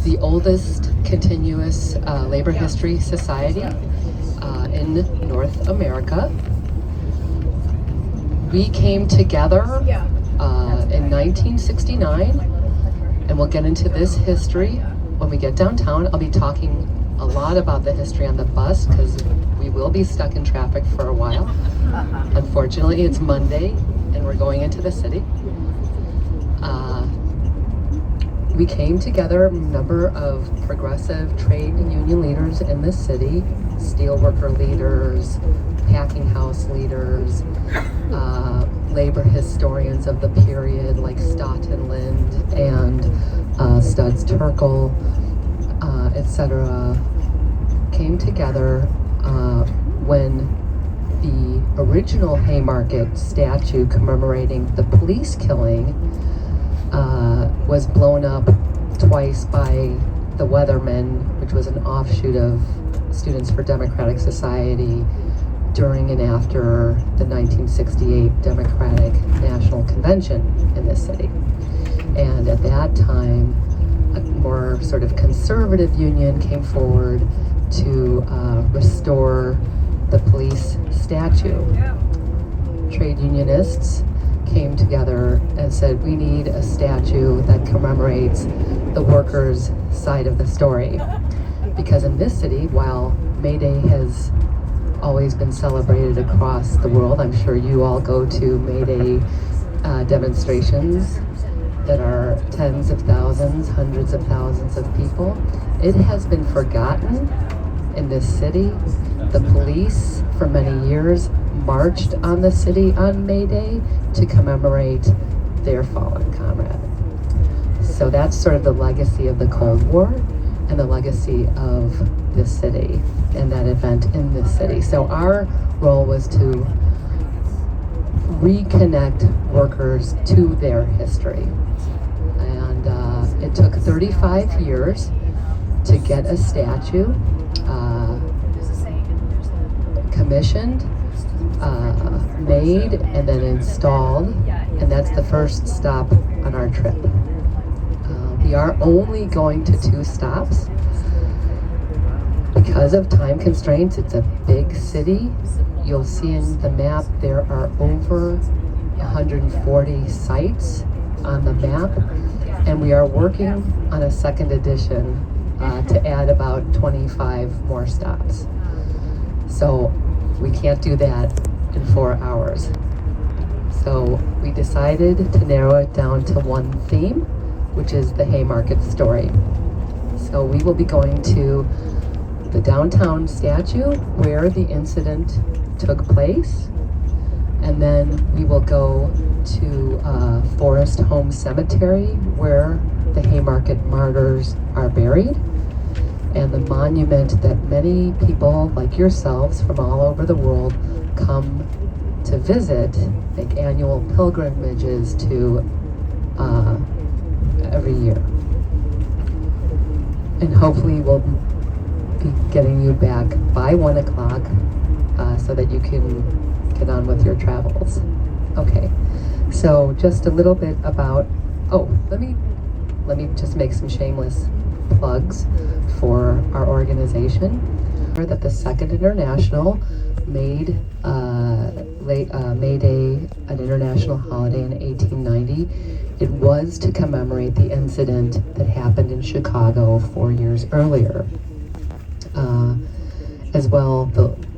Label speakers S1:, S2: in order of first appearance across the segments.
S1: the oldest continuous labor history society in North America. We came together in 1969, and we'll get into this history when we get downtown. I'll be talking a lot about the history on the bus because we will be stuck in traffic for a while. Unfortunately, it's Monday and we're going into the city. We came together, a number of progressive trade and union leaders in the city, steelworker leaders, packing house leaders, labor historians of the period like Stoughton Lind and Studs Terkel, etc., came together when the original Haymarket statue commemorating the police killing was blown up twice by the Weathermen, which was an offshoot of Students for Democratic Society, during and after the 1968 Democratic National Convention in this city. And at that time, a more sort of conservative union came forward to restore the police statue. Trade unionists came together and said, we need a statue that commemorates the workers' side of the story. Because in this city, while May Day has always been celebrated across the world, I'm sure you all go to May Day demonstrations that are tens of thousands, hundreds of thousands of people. It has been forgotten in this city. The police, for many years, marched on the city on May Day to commemorate their fallen comrade. So that's sort of the legacy of the Cold War and the legacy of this city and that event in this city. So our role was to reconnect workers to their history. And it took 35 years to get a statue commissioned, made, and then installed, and that's the first stop on our trip. We are only going to 2 stops because of time constraints. It's a big city. You'll see in the map there are over 140 sites on the map, and we are working on a second edition to add about 25 more stops. So we can't do that in 4 hours. So we decided to narrow it down to one theme, which is the Haymarket story. So we will be going to the downtown statue where the incident took place, and then we will go to Forest Home Cemetery where the Haymarket martyrs are buried, and the monument that many people like yourselves from all over the world come to visit, make annual pilgrimages to every year. And hopefully we'll be getting you back by 1 o'clock so that you can get on with your travels. Okay, so just a little bit about, let me just make some shameless plugs for our organization. That the Second International made May Day an international holiday in 1890. It was to commemorate the incident that happened in Chicago 4 years earlier. As well,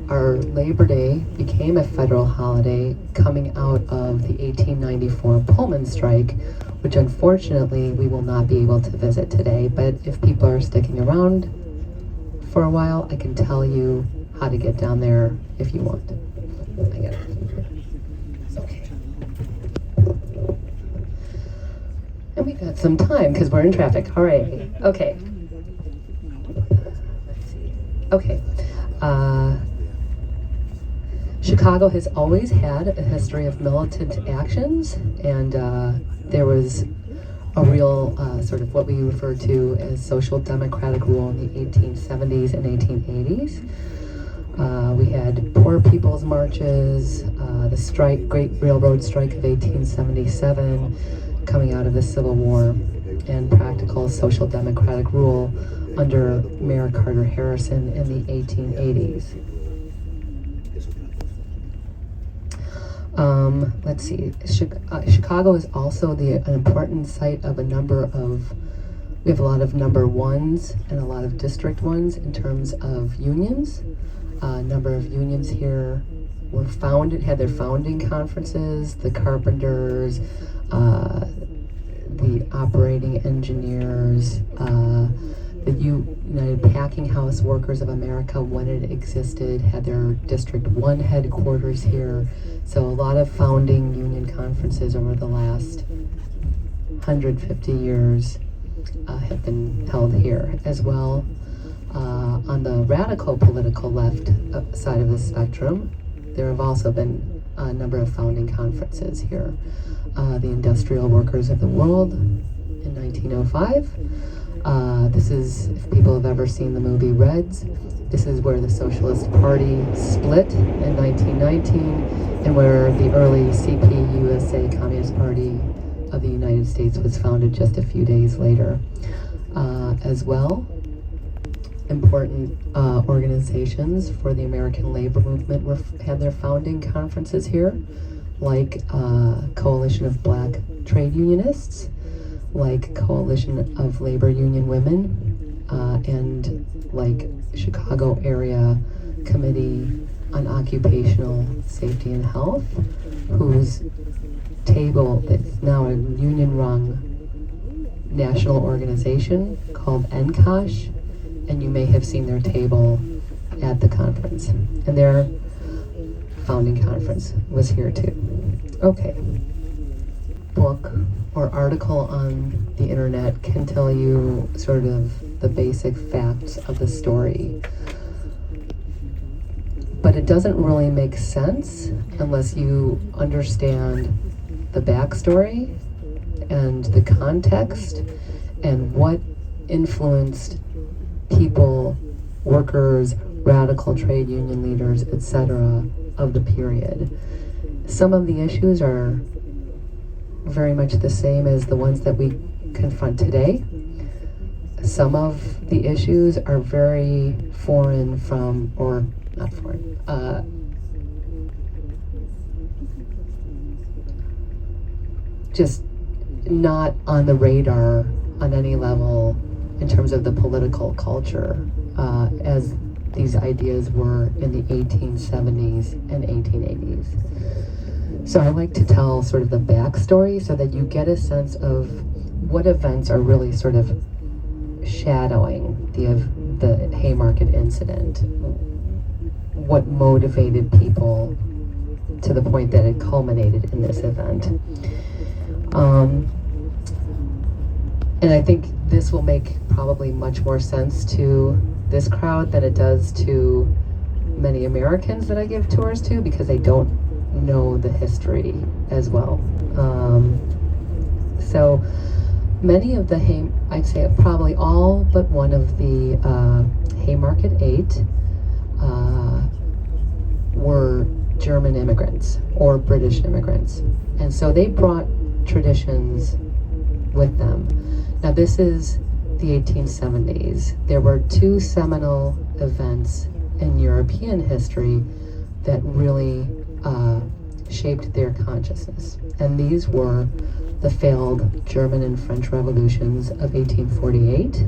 S1: our Labor Day became a federal holiday coming out of the 1894 Pullman strike, which unfortunately we will not be able to visit today. But if people are sticking around for a while, I can tell you how to get down there if you want. I get it. Okay. And we've got some time because we're in traffic. All right. Okay. Let's see. Okay. Chicago has always had a history of militant actions, and there was a real sort of what we refer to as social democratic rule in the 1870s and 1880s. We had poor people's marches, the Great Railroad Strike of 1877, coming out of the Civil War. and practical social democratic rule under Mayor Carter Harrison in the 1880s. Let's see, Chicago is also an important site of we have a lot of number ones and a lot of district ones in terms of unions. A number of unions here had their founding conferences, the carpenters, the operating engineers, the United Packing House Workers of America, when it existed, had their District 1 headquarters here. So a lot of founding union conferences over the last 150 years have been held here as well. On the radical political left side of the spectrum, there have also been a number of founding conferences here. The Industrial Workers of the World in 1905. This is, if people have ever seen the movie Reds, this is where the Socialist Party split in 1919 and where the early CPUSA, Communist Party of the United States, was founded just a few days later. As well, important organizations for the American labor movement had their founding conferences here, like Coalition of Black Trade Unionists, like Coalition of Labor Union Women, and like Chicago Area Committee on Occupational Safety and Health, whose table that's now a union-run national organization called NCOSH, and you may have seen their table at the conference. And their founding conference was here too. Okay. Book or article on the internet can tell you sort of the basic facts of the story. But it doesn't really make sense unless you understand the backstory and the context and what influenced people, workers, radical trade union leaders, etc. of the period. Some of the issues are very much the same as the ones that we confront today. Some of the issues are very foreign from, or not foreign, just not on the radar on any level in terms of the political culture as these ideas were in the 1870s and 1880s. So I like to tell sort of the backstory so that you get a sense of what events are really sort of shadowing the Haymarket incident, what motivated people to the point that it culminated in this event. And I think this will make probably much more sense to this crowd than it does to many Americans that I give tours to, because they don't know the history as well. So many of the I'd say probably all but one of the Haymarket 8 were German immigrants or British immigrants. And so they brought traditions with them. Now this is the 1870s. There were two seminal events in European history that really shaped their consciousness. And these were the failed German and French revolutions of 1848.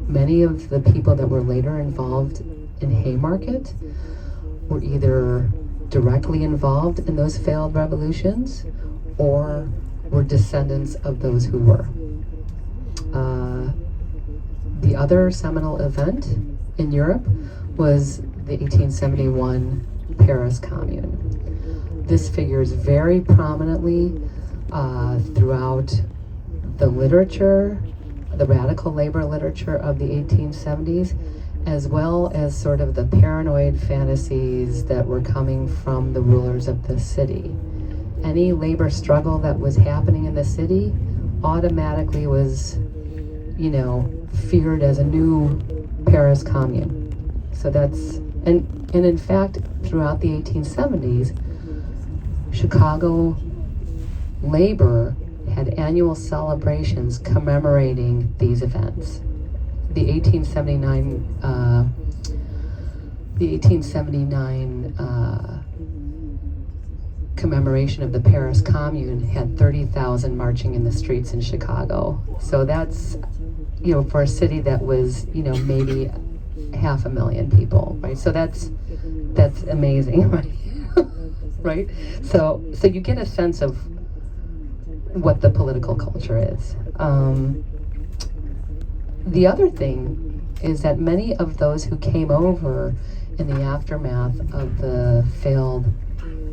S1: Many of the people that were later involved in Haymarket were either directly involved in those failed revolutions or were descendants of those who were. The other seminal event in Europe was the 1871 Paris Commune. This figures very prominently throughout the literature, the radical labor literature of the 1870s, as well as sort of the paranoid fantasies that were coming from the rulers of the city. Any labor struggle that was happening in the city automatically was, feared as a new Paris Commune. So that's, and in fact, throughout the 1870s, Chicago labor had annual celebrations commemorating these events. The 1879 commemoration of the Paris Commune had 30,000 marching in the streets in Chicago. So that's, for a city that was, maybe 500,000 people, right? So that's amazing, right? Right? So you get a sense of what the political culture is. The other thing is that many of those who came over in the aftermath of the failed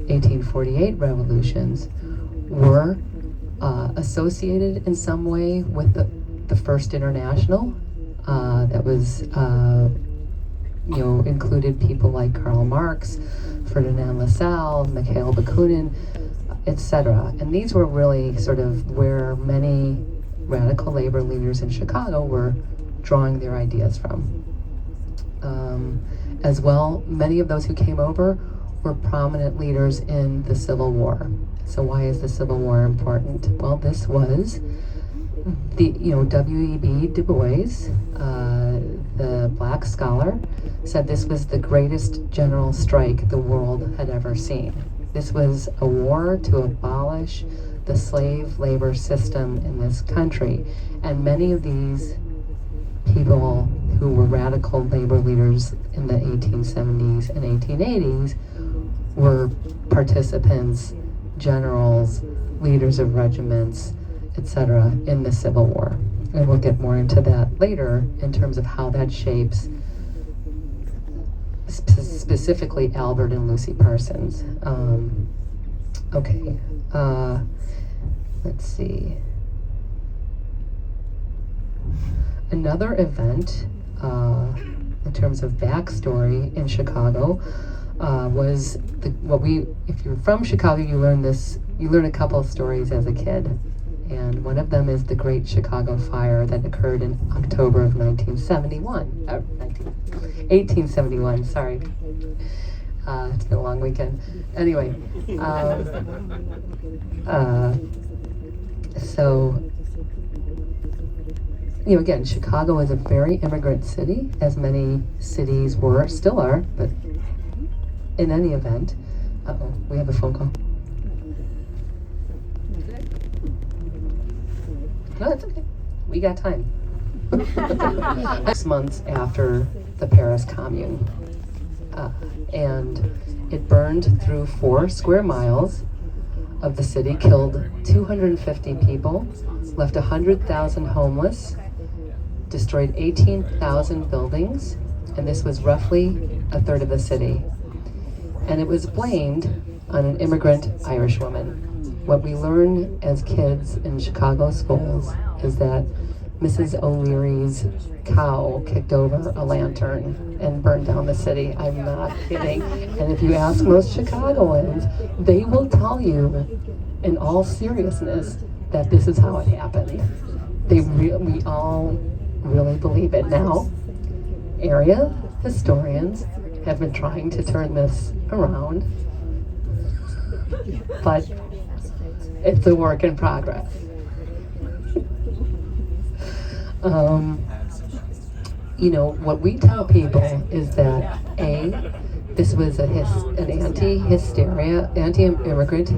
S1: 1848 revolutions were associated in some way with the First International. That was, included people like Karl Marx, Ferdinand Lassalle, Mikhail Bakunin, etc. And these were really sort of where many radical labor leaders in Chicago were drawing their ideas from. As well, many of those who came over were prominent leaders in the Civil War. So why is the Civil War important? Well, this was the, W.E.B. Du Bois, the black scholar, said this was the greatest general strike the world had ever seen. This was a war to abolish the slave labor system in this country. And many of these people who were radical labor leaders in the 1870s and 1880s were participants, generals, leaders of regiments, etc. in the Civil War. And we'll get more into that later in terms of how that shapes specifically Albert and Lucy Parsons. Okay, let's see. Another event in terms of backstory in Chicago was if you're from Chicago, you learn a couple of stories as a kid. And one of them is the Great Chicago Fire that occurred in October of 1871, sorry. It's been a long weekend. Anyway, again, Chicago is a very immigrant city, as many cities were, still are, but in any event, we have a phone call. No, that's okay. We got time. 6 months after the Paris Commune. And it burned through 4 square miles of the city, killed 250 people, left 100,000 homeless, destroyed 18,000 buildings, and this was roughly a third of the city. And it was blamed on an immigrant Irish woman. What we learn as kids in Chicago schools is that Mrs. O'Leary's cow kicked over a lantern and burned down the city. I'm not kidding. And if you ask most Chicagoans, they will tell you in all seriousness that this is how it happened. We all really believe it. Now, area historians have been trying to turn this around, but it's a work in progress. What we tell people is that this was an anti-immigrant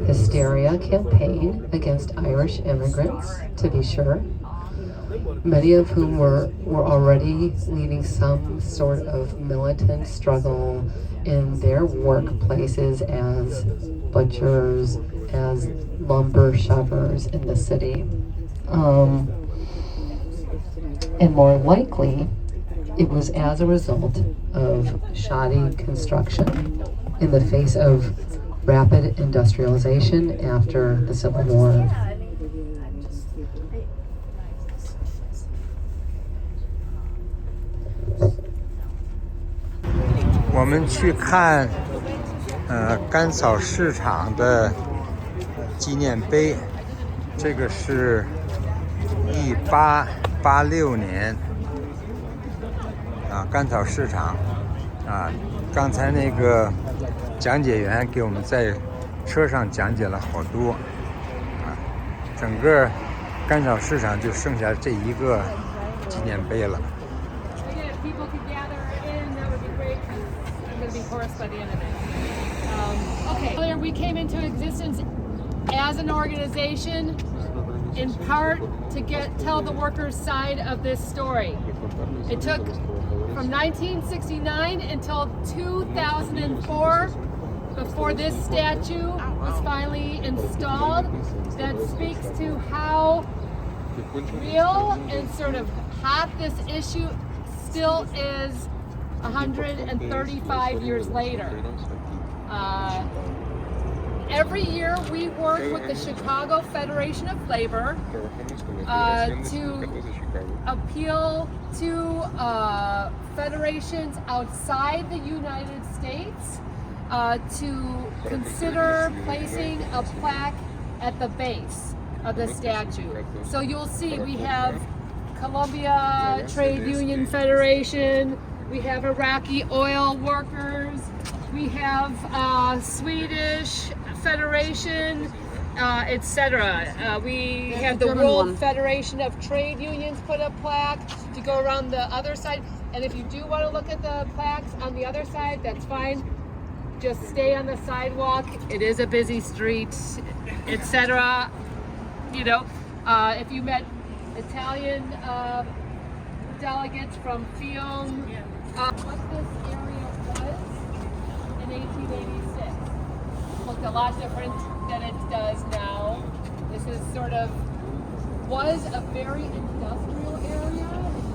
S1: hysteria campaign against Irish immigrants, to be sure. Many of whom were already leading some sort of militant struggle in their workplaces as butchers, as lumber shovers in the city. And more likely, it was as a result of shoddy construction in the face of rapid industrialization after the Civil War.
S2: 我们去看甘草市场的纪念碑，这个是1886年甘草市场刚才那个讲解员给我们在车上讲解了好多整个甘草市场就剩下这一个纪念碑了。
S3: People could gather in, that would be great because I'm going to be hoarse by the end of it. Okay, earlier we came into existence as an organization in part to tell the workers' side of this story. It took from 1969 until 2004 before this statue was finally installed. That speaks to how real and sort of hot this issue still is 135 years later. Every year we work with the Chicago Federation of Labor to appeal to federations outside the United States to consider placing a plaque at the base of the statue. So you'll see we have Columbia Trade Union Federation, we have Iraqi oil workers, we have Swedish Federation, etc. We have the World Federation of Trade Unions put a plaque to go around the other side. And if you do want to look at the plaques on the other side, that's fine. Just stay on the sidewalk. It is a busy street, etc. You know, if you met Italian delegates from Fiume, what this area was in 1886 looked a lot different than it does now. This is was a very industrial area,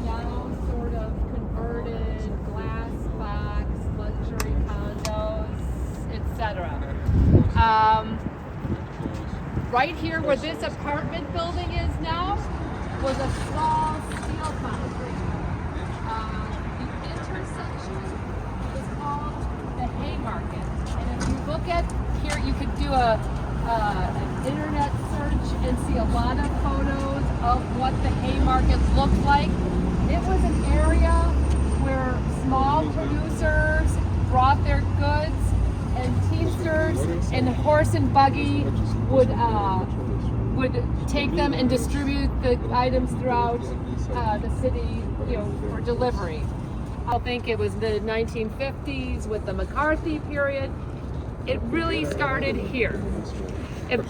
S3: now sort of converted glass box, luxury condos, etc. Right here where this apartment building is now was a small steel foundry. The intersection is called the Haymarket. And if you look at here, you could do an internet search and see a lot of photos of what the Haymarket looked like. It was an area where small producers brought their goods, and teamsters and horse and buggy would take them and distribute the items throughout the city, you know, for delivery. I think it was the 1950s with the McCarthy period. It really started here. And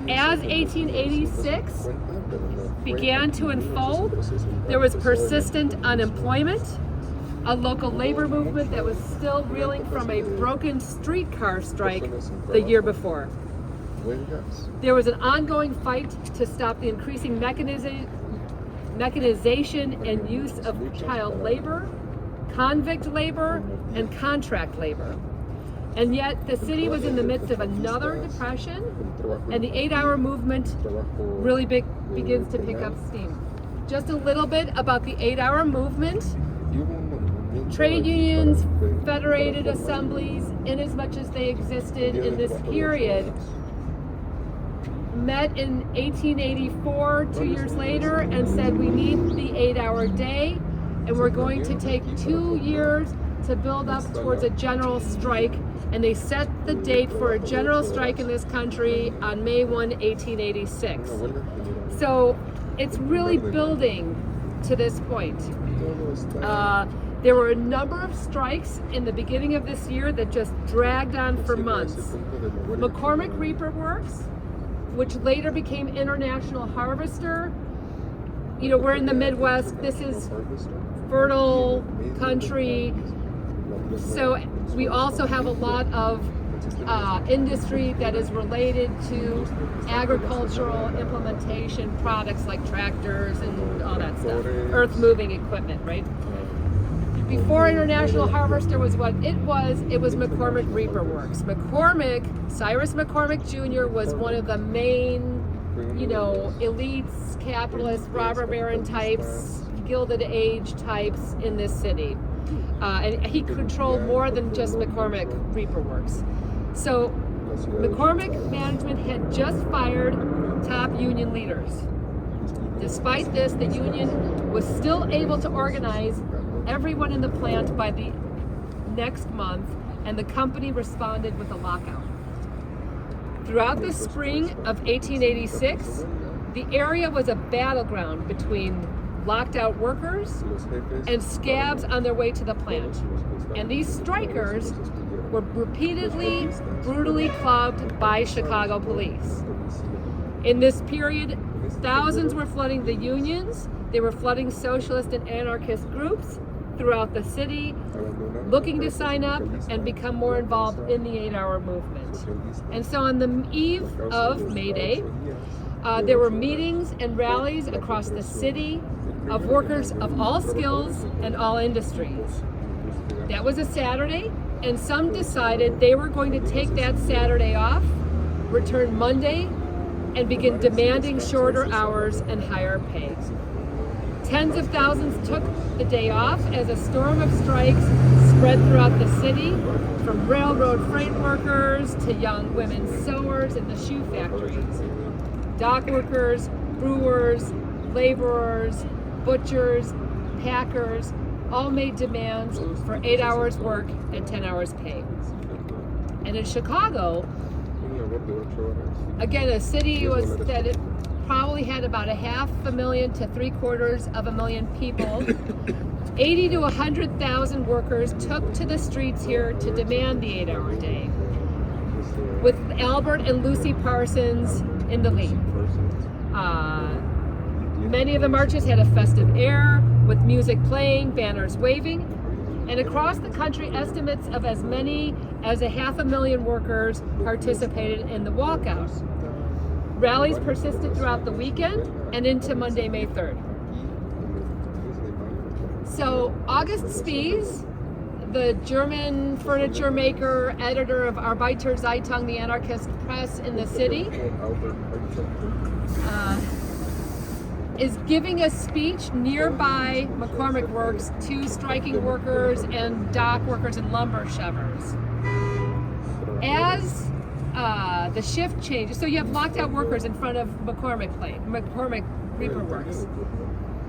S3: as 1886 began to unfold, there was persistent unemployment, a local labor movement that was still reeling from a broken streetcar strike the year before. There was an ongoing fight to stop the increasing mechanization and use of child labor, convict labor, and contract labor. And yet the city was in the midst of another depression, and the 8-hour movement really begins to pick up steam. Just a little bit about the 8-hour movement. Trade unions, federated assemblies, inasmuch as they existed in this period, met in 1884, 2 years later, and said we need the 8-hour day, and we're going to take 2 years to build up towards a general strike. And they set the date for a general strike in this country on May 1, 1886. So it's really building to this point. There were a number of strikes in the beginning of this year that just dragged on for months. McCormick Reaper Works, which later became International Harvester. You know, we're in the Midwest. This is fertile country. So we also have a lot of industry that is related to agricultural implementation products like tractors and all that stuff, earth moving equipment, right? Before International Harvester was what it was McCormick Reaper Works. Cyrus McCormick Jr. was one of the main, you know, elites, capitalists, robber baron types, Gilded Age types in this city. And he controlled more than just McCormick Reaper Works. So McCormick management had just fired top union leaders. Despite this, the union was still able to organize everyone in the plant by the next month, and the company responded with a lockout. Throughout the spring of 1886, the area was a battleground between locked out workers and scabs on their way to the plant. And these strikers were repeatedly, brutally clubbed by Chicago police. In this period, thousands were flooding the unions. They were flooding socialist and anarchist groups throughout the city, looking to sign up and become more involved in the 8-hour movement. And so on the eve of May Day, there were meetings and rallies across the city of workers of all skills and all industries. That was a Saturday, and some decided they were going to take that Saturday off, return Monday, and begin demanding shorter hours and higher pay. Tens of thousands took the day off as a storm of strikes spread throughout the city, from railroad freight workers to young women sewers in the shoe factories. Dock workers, brewers, laborers, butchers, packers, all made demands for 8 hours work and 10 hours pay. And in Chicago, again, a city that it probably had about 500,000 to 750,000 people, 80 to 100,000 workers took to the streets here to demand the 8-hour day, with Albert and Lucy Parsons in the lead. Many of the marches had a festive air, with music playing, banners waving, and across the country, estimates of as many as 500,000 workers participated in the walkout. Rallies persisted throughout the weekend and into Monday, May 3rd. So August Spies, the German furniture maker, editor of Arbeiter Zeitung, the anarchist press in the city, is giving a speech nearby McCormick Works to striking workers and dock workers and lumber shovers. As the shift changes, so you have locked out workers in front of McCormick Reaper Works.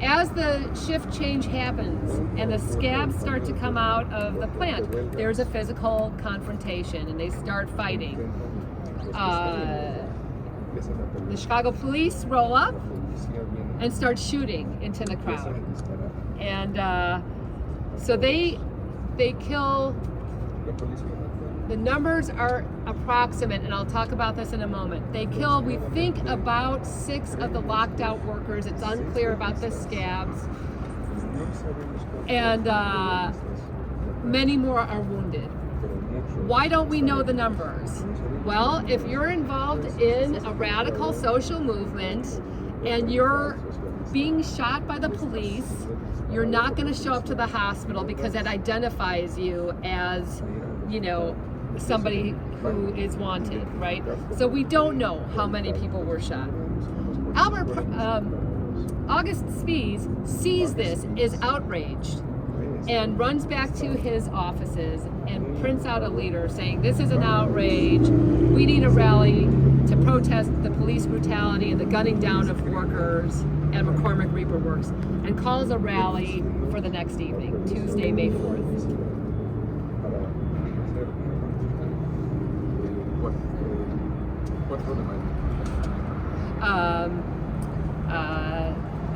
S3: As the shift change happens and the scabs start to come out of the plant, there's a physical confrontation and they start fighting. The Chicago police roll up and start shooting into the crowd. And so they kill, the numbers are approximate, and I'll talk about this in a moment. They kill, we think, about 6 of the locked out workers. It's unclear about the scabs. And many more are wounded. Why don't we know the numbers? Well, if you're involved in a radical social movement and you're being shot by the police, you're not going to show up to the hospital because that identifies you as, somebody who is wanted, right? So we don't know how many people were shot. August Spies sees this, is outraged, and runs back to his offices and prints out a leader saying, this is an outrage, we need a rally to protest the police brutality and the gunning down of workers at McCormick Reaper Works, and calls a rally for the next evening, Tuesday, May 4th.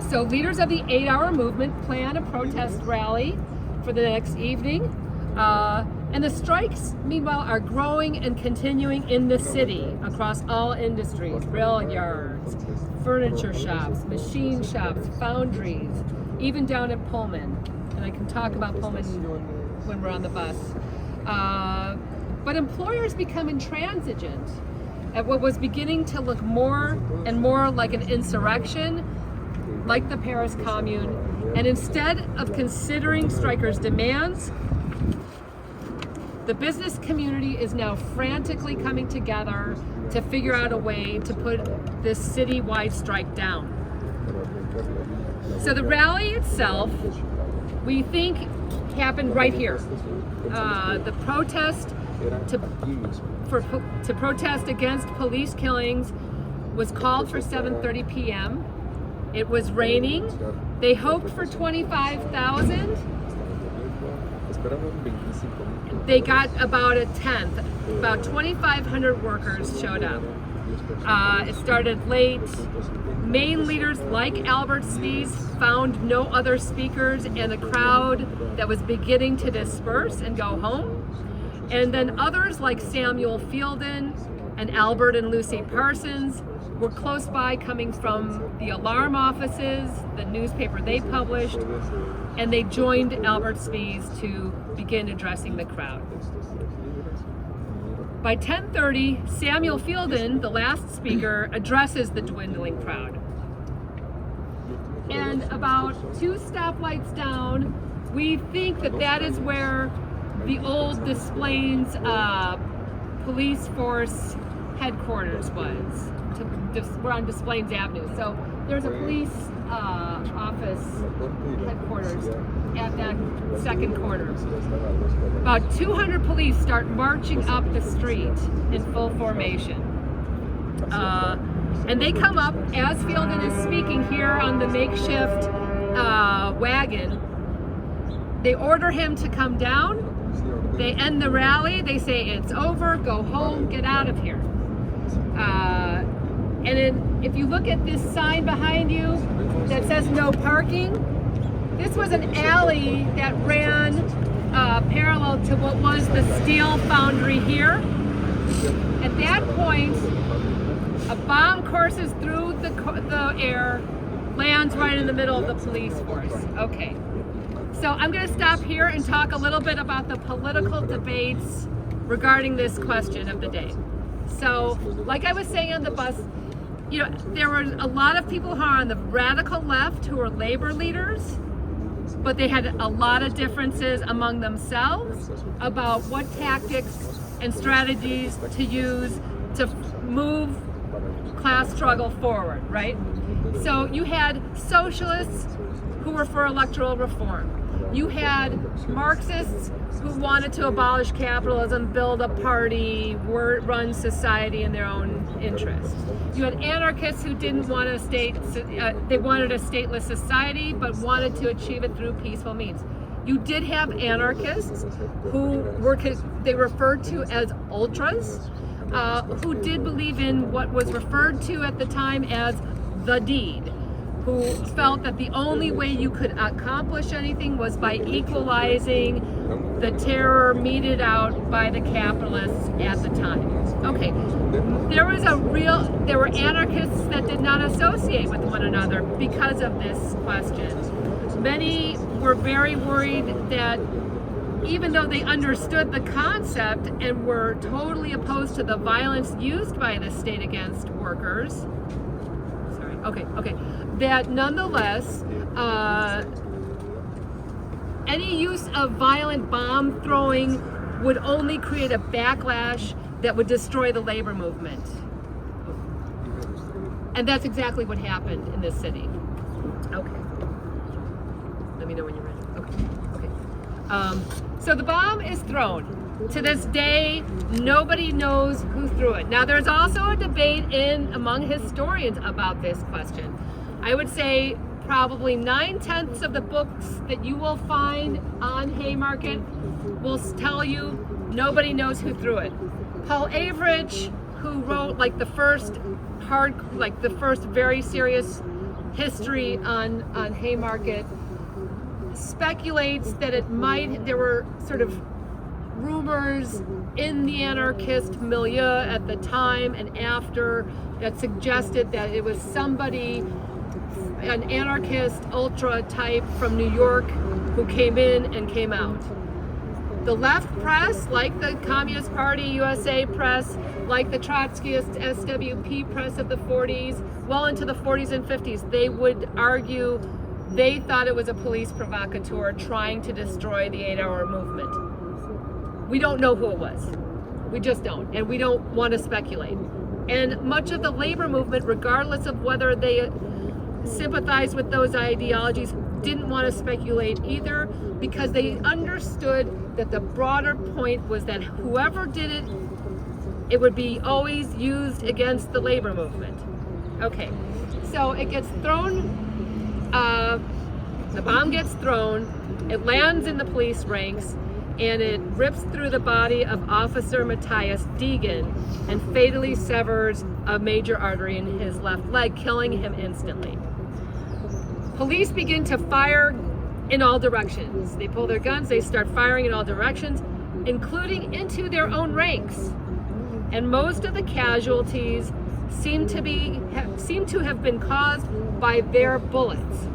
S3: So leaders of the 8-hour movement plan a protest rally for the next evening. And the strikes, meanwhile, are growing and continuing in the city across all industries, rail yards, furniture shops, machine shops, foundries, even down at Pullman. And I can talk about Pullman when we're on the bus. But employers become intransigent at what was beginning to look more and more like an insurrection, like the Paris Commune. And instead of considering strikers' demands, the business community is now frantically coming together to figure out a way to put this citywide strike down. So the rally itself, we think, happened right here. The protest to protest against police killings was called for 7:30 p.m. It was raining. They hoped for 25,000. they got about a tenth. About 2,500 workers showed up. It started late. Main leaders like Albert Spees found no other speakers, and the crowd that was beginning to disperse and go home. And then others like Samuel Fielden and Albert and Lucy Parsons were close by, coming from the alarm offices, the newspaper they published, and they joined Albert Spees to begin addressing the crowd. By 10:30, Samuel Fielden, the last speaker, addresses the dwindling crowd. And about 2 stoplights down, we think that that is where the old Des Plaines police force headquarters was. We're on Des Plaines Avenue. So there's a police office headquarters at that second corner. About 200 police start marching up the street in full formation. And they come up as Fielden is speaking here on the makeshift wagon. They order him to come down. They end the rally. They say, it's over, go home, get out of here. And then if you look at this sign behind you that says no parking, this was an alley that ran parallel to what was the steel foundry here. At that point, a bomb courses through the air, lands right in the middle of the police force. Okay. So I'm going to stop here and talk a little bit about the political debates regarding this question of the day. So, like I was saying on the bus, you know, there were a lot of people who are on the radical left who were labor leaders, but they had a lot of differences among themselves about what tactics and strategies to use to move class struggle forward, right? So you had socialists who were for electoral reform. You had Marxists who wanted to abolish capitalism, build a party, run society in their own interest. You had anarchists who didn't want a state, they wanted a stateless society, but wanted to achieve it through peaceful means. You did have anarchists who were, they referred to as ultras, who did believe in what was referred to at the time as the deed, who felt that the only way you could accomplish anything was by equalizing the terror meted out by the capitalists at the time. Okay, there were anarchists that did not associate with one another because of this question. Many were very worried that even though they understood the concept and were totally opposed to the violence used by the state against workers, that nonetheless, any use of violent bomb throwing would only create a backlash that would destroy the labor movement. And that's exactly what happened in this city. Okay. Let me know when you're ready. Okay. So the bomb is thrown. To this day, nobody knows who threw it. Now, there's also a debate among historians about this question. I would say probably 9/10 of the books that you will find on Haymarket will tell you nobody knows who threw it. Paul Averidge, who wrote the first very serious history on Haymarket, speculates that there were sort of rumors in the anarchist milieu at the time and after that suggested that it was somebody, an anarchist ultra type from New York, who came in and came out. The left press, like the Communist Party USA press, like the Trotskyist SWP press of the 40s, well into the 40s and 50s, they would argue they thought it was a police provocateur trying to destroy the 8-hour movement. We don't know who it was. We just don't, and we don't want to speculate. And much of the labor movement, regardless of whether they sympathized with those ideologies, didn't want to speculate either, because they understood that the broader point was that whoever did it, it would be always used against the labor movement. Okay, so it gets thrown, the bomb gets thrown, it lands in the police ranks, and it rips through the body of Officer Matthias Deegan and fatally severs a major artery in his left leg, killing him instantly. Police begin to fire in all directions. They pull their guns, they start firing in all directions, including into their own ranks. And most of the casualties seem to have been caused by their bullets.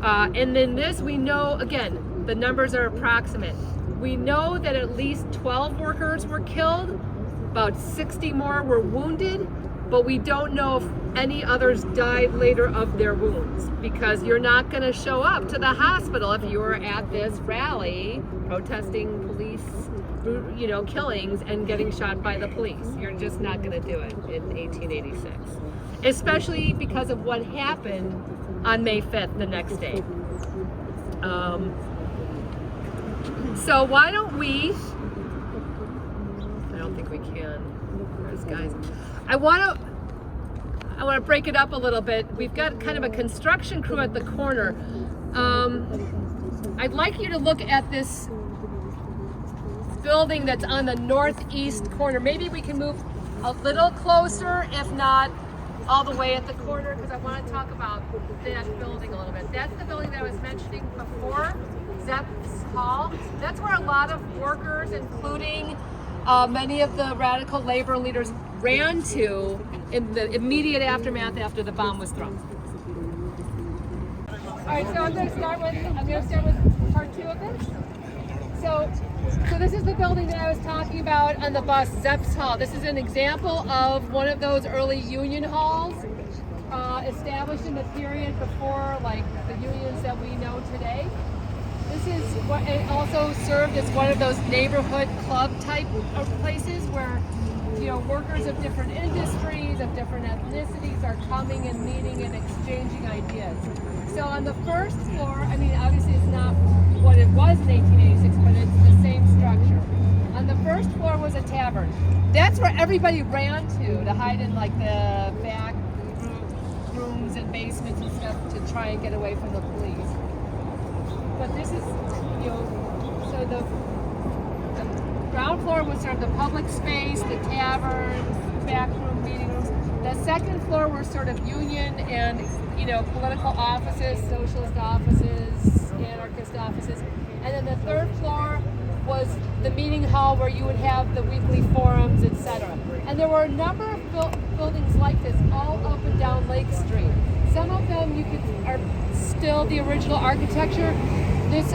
S3: And in this, we know, again, the numbers are approximate. We know that at least 12 workers were killed, about 60 more were wounded, but we don't know if any others died later of their wounds, because you're not going to show up to the hospital if you were at this rally protesting police, you know, killings and getting shot by the police. You're just not going to do it in 1886, especially because of what happened on May 5th, the next day. So why don't we, I don't think we can, there's guys. I want to break it up a little bit. We've got kind of a construction crew at the corner. I'd like you to look at this building that's on the northeast corner. Maybe we can move a little closer, if not all the way at the corner, because I want to talk about that building a little bit. That's the building that I was mentioning before, Zepp's Hall. That's where a lot of workers, including many of the radical labor leaders, ran to in the immediate aftermath after the bomb was thrown. All right, so I'm going to start with part 2 of this. So this is the building that I was talking about on the bus, Zepp's Hall. This is an example of one of those early union halls established in the period before, like, the unions that we know today. This is what it also served as one of those neighborhood club type of places where, you know, workers of different industries, of different ethnicities are coming and meeting and exchanging ideas. So on the first floor, I mean, obviously it's not what it was in 1886, but it's the same structure. On the first floor was a tavern. That's where everybody ran to hide in, like, the back rooms and basements and stuff to try and get away from the police. But this is, you know, so the ground floor was sort of the public space, the tavern, back room, meeting rooms. The second floor were sort of union and, you know, political offices, socialist offices, anarchist offices. And then the third floor was the meeting hall where you would have the weekly forums, etc. And there were a number of buildings like this all up and down Lake Street. Some of them are still the original architecture. This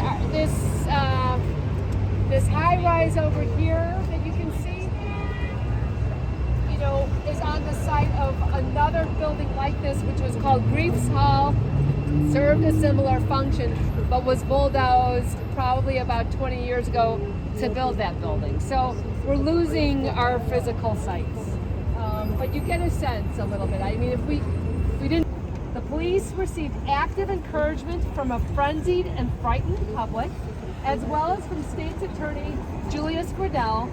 S3: high rise over here that you can see, you know, is on the site of another building like this, which was called Grief's Hall. Served a similar function, but was bulldozed probably about 20 years ago to build that building. So we're losing our physical sites, but you get a sense a little bit. I mean, if we didn't. The police received active encouragement from a frenzied and frightened public, as well as from State's Attorney Julius Gradell,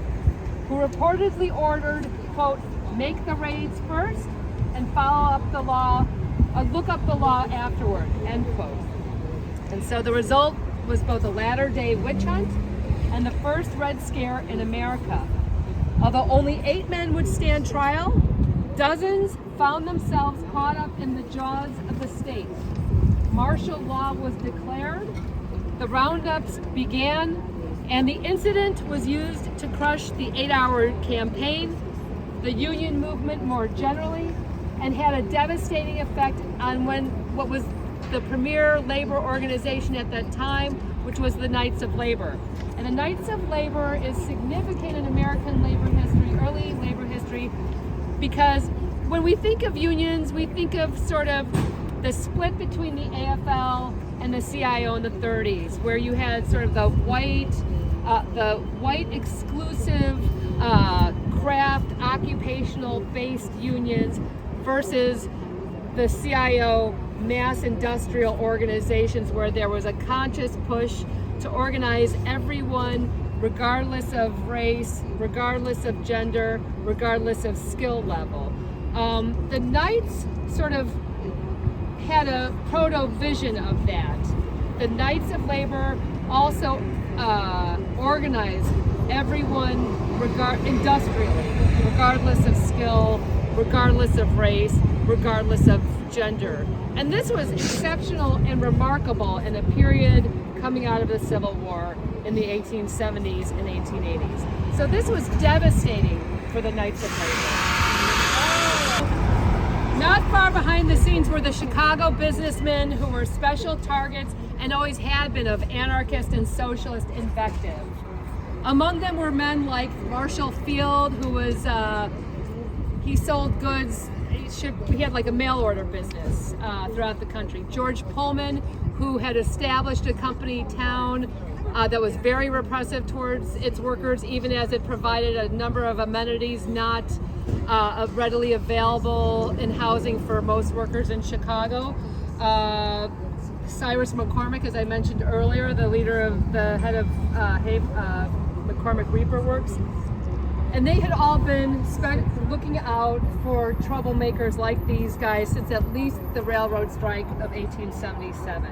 S3: who reportedly ordered, quote, "make the raids first and follow up the law, look up the law afterward," end quote. And so the result was both a latter-day witch hunt and the first Red Scare in America. Although only 8 men would stand trial, dozens found themselves caught up in the jaws of the state. Martial law was declared, the roundups began, and the incident was used to crush the 8-hour campaign, the union movement more generally, and had a devastating effect on what was the premier labor organization at that time, which was the Knights of Labor. And the Knights of Labor is significant in American labor history, early labor history, because when we think of unions, we think of sort of the split between the AFL and the CIO in the 30s, where you had sort of the white exclusive craft occupational-based unions versus the CIO mass industrial organizations, where there was a conscious push to organize everyone regardless of race, regardless of gender, regardless of skill level. The Knights sort of had a proto-vision of that. The Knights of Labor also organize everyone industrially, regardless of skill, regardless of race, regardless of gender. And this was exceptional and remarkable in a period coming out of the Civil War in the 1870s and 1880s. So this was devastating for the Knights of Labor. Not far behind the scenes were the Chicago businessmen who were special targets and always had been of anarchist and socialist invective. Among them were men like Marshall Field, who was, he sold goods, he had like a mail order business throughout the country. George Pullman, who had established a company town that was very repressive towards its workers, even as it provided a number of amenities not readily available in housing for most workers in Chicago. Cyrus McCormick, as I mentioned earlier, the head of McCormick Reaper Works. And they had all been looking out for troublemakers like these guys since at least the railroad strike of 1877,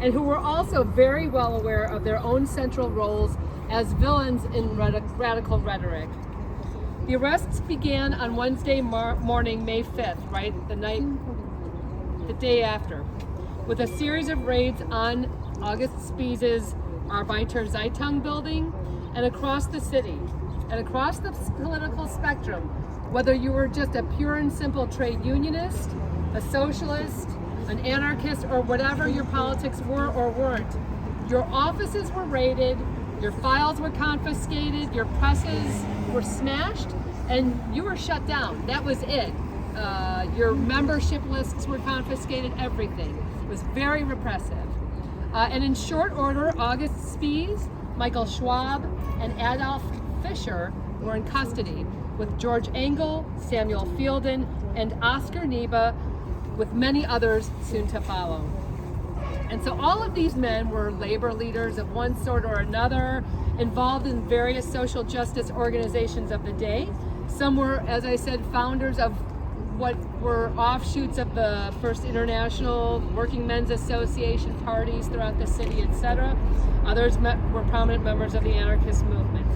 S3: and who were also very well aware of their own central roles as villains in radical rhetoric. The arrests began on Wednesday morning, May 5th, right? The day after, with a series of raids on August Spies's Arbeiter Zeitung building and across the city. And across the political spectrum, whether you were just a pure and simple trade unionist, a socialist, an anarchist, or whatever your politics were or weren't, your offices were raided, your files were confiscated, your presses were smashed, and you were shut down. That was it. Your membership lists were confiscated, everything. It was very repressive. And in short order, August Spies, Michael Schwab, and Adolf Fischer were in custody, with George Engel, Samuel Fielden, and Oscar Niebuhr, with many others soon to follow. And so all of these men were labor leaders of one sort or another, involved in various social justice organizations of the day. Some were, as I said, founders of what were offshoots of the First International Working Men's Association parties throughout the city, etc. Others were prominent members of the anarchist movement.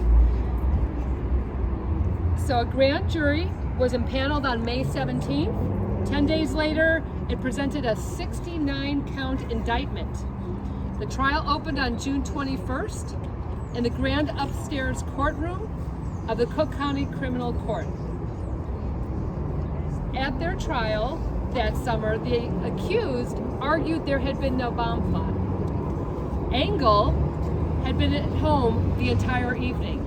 S3: So a grand jury was impaneled on May 17th. 10 days later, it presented a 69-count indictment. The trial opened on June 21st in the grand upstairs courtroom of the Cook County Criminal Court. At their trial that summer, the accused argued there had been no bomb plot. Engel had been at home the entire evening.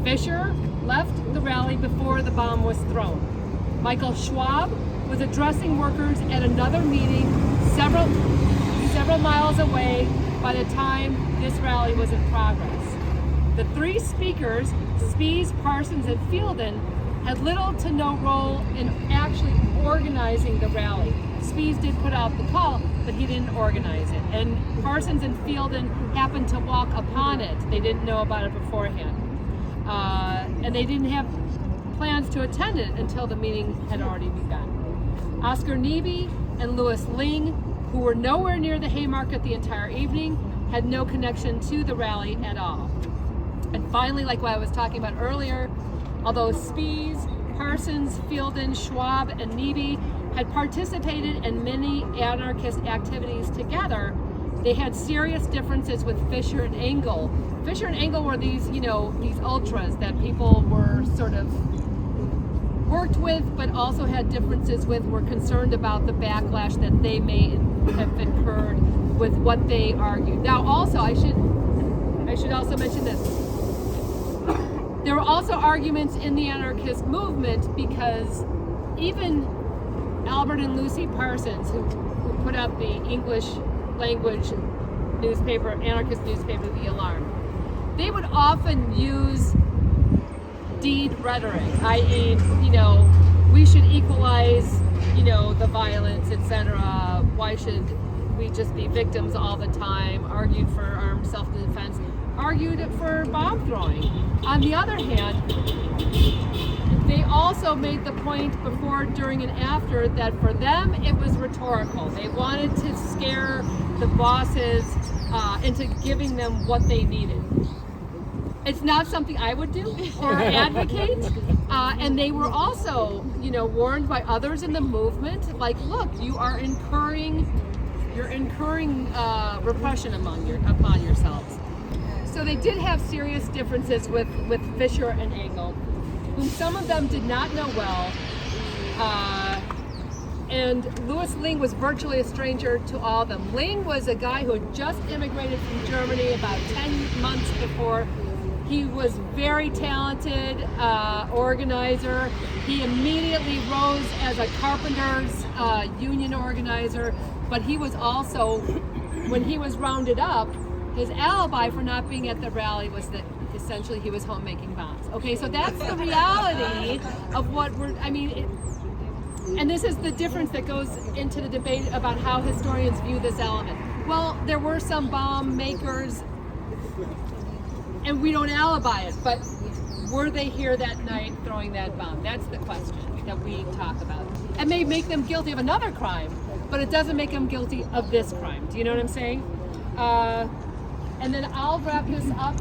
S3: Fischer left the rally before the bomb was thrown. Michael Schwab was addressing workers at another meeting several miles away by the time this rally was in progress. The three speakers, Spies, Parsons, and Fielden, had little to no role in actually organizing the rally. Spies did put out the call, but he didn't organize it. And Parsons and Fielden happened to walk upon it. They didn't know about it beforehand. And they didn't have plans to attend it until the meeting had already begun. Oscar Niebuhr and Louis Ling, who were nowhere near the Haymarket the entire evening, had no connection to the rally at all. And finally, like what I was talking about earlier, although Spies, Parsons, Fielden, Schwab, and Niebuhr had participated in many anarchist activities together, they had serious differences with Fischer and Engel. Fischer and Engel were these ultras that people were sort of worked with, but also had differences with, were concerned about the backlash that they may have incurred with what they argued. Now, also, I should also mention this. There were also arguments in the anarchist movement because even Albert and Lucy Parsons, who put out the English language newspaper, anarchist newspaper, The Alarm, they would often use deed rhetoric, i.e., we should equalize, the violence, etc. Why should we just be victims all the time? Argued for armed self-defense, argued for bomb throwing. On the other hand, they also made the point before, during, and after that for them it was rhetorical. They wanted to scare the bosses into giving them what they needed. It's not something I would do or advocate. And they were also, warned by others in the movement, like, look, you're incurring repression upon yourselves. So they did have serious differences with Fisher and Engel, whom some of them did not know well. And Louis Ling was virtually a stranger to all of them. Ling was a guy who had just immigrated from Germany about 10 months before. He was very talented organizer. He immediately rose as a carpenters union organizer, but he was also, when he was rounded up, his alibi for not being at the rally was that essentially he was home making bombs. Okay, so that's the reality of what and this is the difference that goes into the debate about how historians view this element. Well, there were some bomb makers, and we don't alibi it, but were they here that night throwing that bomb? That's the question that we talk about. It may make them guilty of another crime, but it doesn't make them guilty of this crime. Do you know what I'm saying? And then I'll wrap this up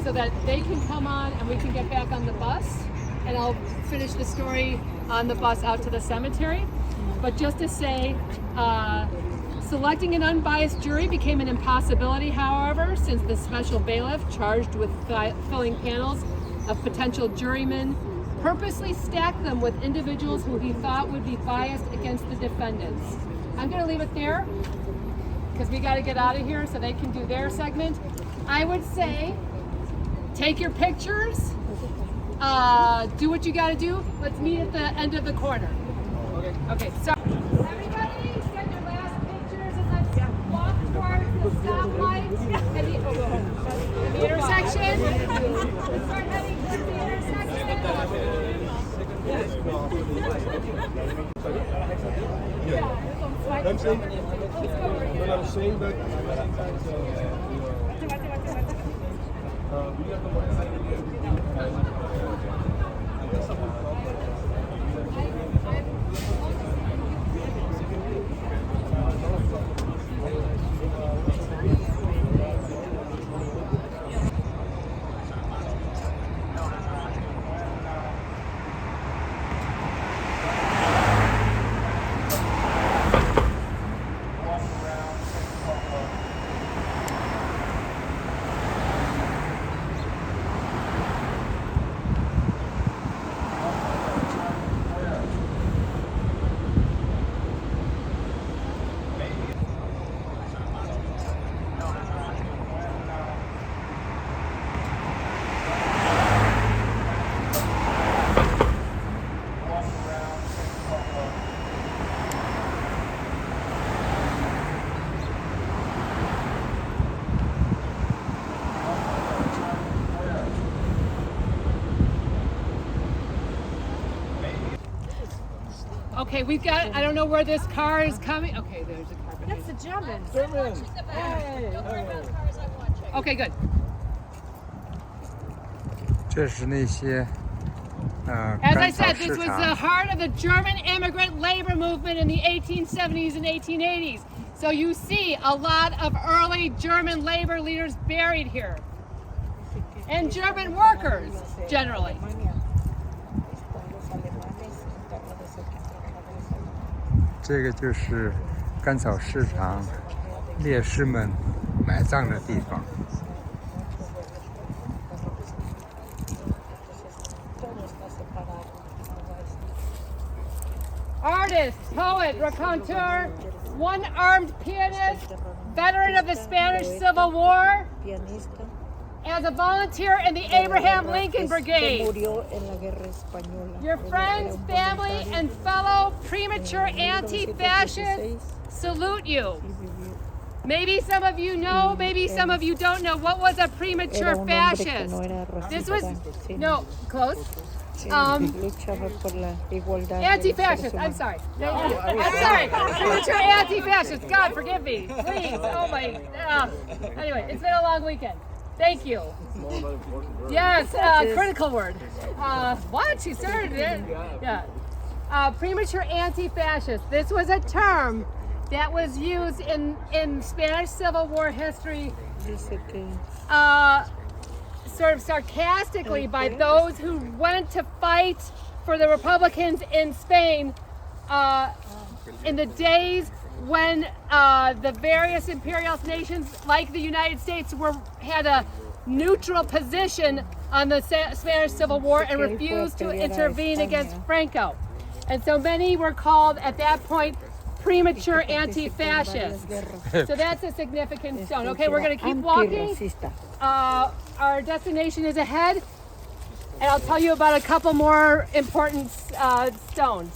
S3: so that they can come on and we can get back on the bus, and I'll finish the story on the bus out to the cemetery. But just to say, selecting an unbiased jury became an impossibility, however, since the special bailiff charged with filling panels of potential jurymen purposely stacked them with individuals who he thought would be biased against the defendants. I'm going to leave it there because we got to get out of here so they can do their segment. I would say take your pictures, do what you got to do. Let's meet at the end of the corner. Okay, so everybody get your last pictures and let's walk towards the stoplight and the intersection. Let's start heading towards the intersection.
S4: I'm saying that
S3: Okay, we've got, I don't know where this car is coming. Okay, there's a car behind.
S5: That's the Germans.
S3: Okay, good.
S2: 这是那些
S3: As I
S2: 甘草
S3: said,
S2: 市
S3: this was
S2: 场
S3: the heart of the German immigrant labor movement in the 1870s and 1880s. So you see a lot of early German labor leaders buried here. And German workers, generally.
S2: 这个就是甘草市场烈士们埋葬的地方。
S3: Artist, poet, raconteur, one-armed pianist, veteran of the Spanish Civil War, as a volunteer in the Abraham Lincoln Brigade. Your friends, family, and fellow premature anti-fascists salute you. Maybe some of you know, maybe some of you don't know. What was a premature fascist? This was, no, close. Anti-fascist, I'm sorry. I'm sorry. Premature anti-fascist. God, forgive me. Please. Oh my. Anyway, it's been a long weekend. Thank you. Yes, critical word. What? She started it. Yeah. Premature anti-fascist. This was a term that was used in Spanish Civil War history sort of sarcastically by those who went to fight for the Republicans in Spain in the days when the various imperial nations like the United States had a neutral position on the Spanish Civil War and refused to intervene against Franco. And so many were called at that point premature anti-fascists. So that's a significant stone. Okay, we're going to keep walking. Our destination is ahead, and I'll tell you about a couple more important stones.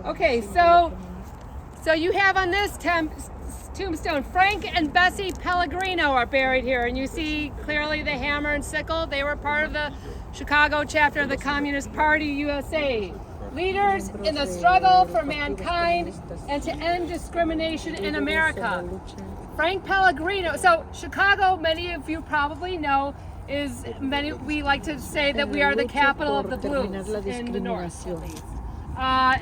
S3: Okay, so you have on this tombstone, Frank and Bessie Pellegrino are buried here, and you see clearly the hammer and sickle. They were part of the Chicago chapter of the Communist Party USA. Leaders in the struggle for mankind and to end discrimination in America. Frank Pellegrino, so Chicago, many of you probably know, we like to say that we are the capital of the blues in the North, at least.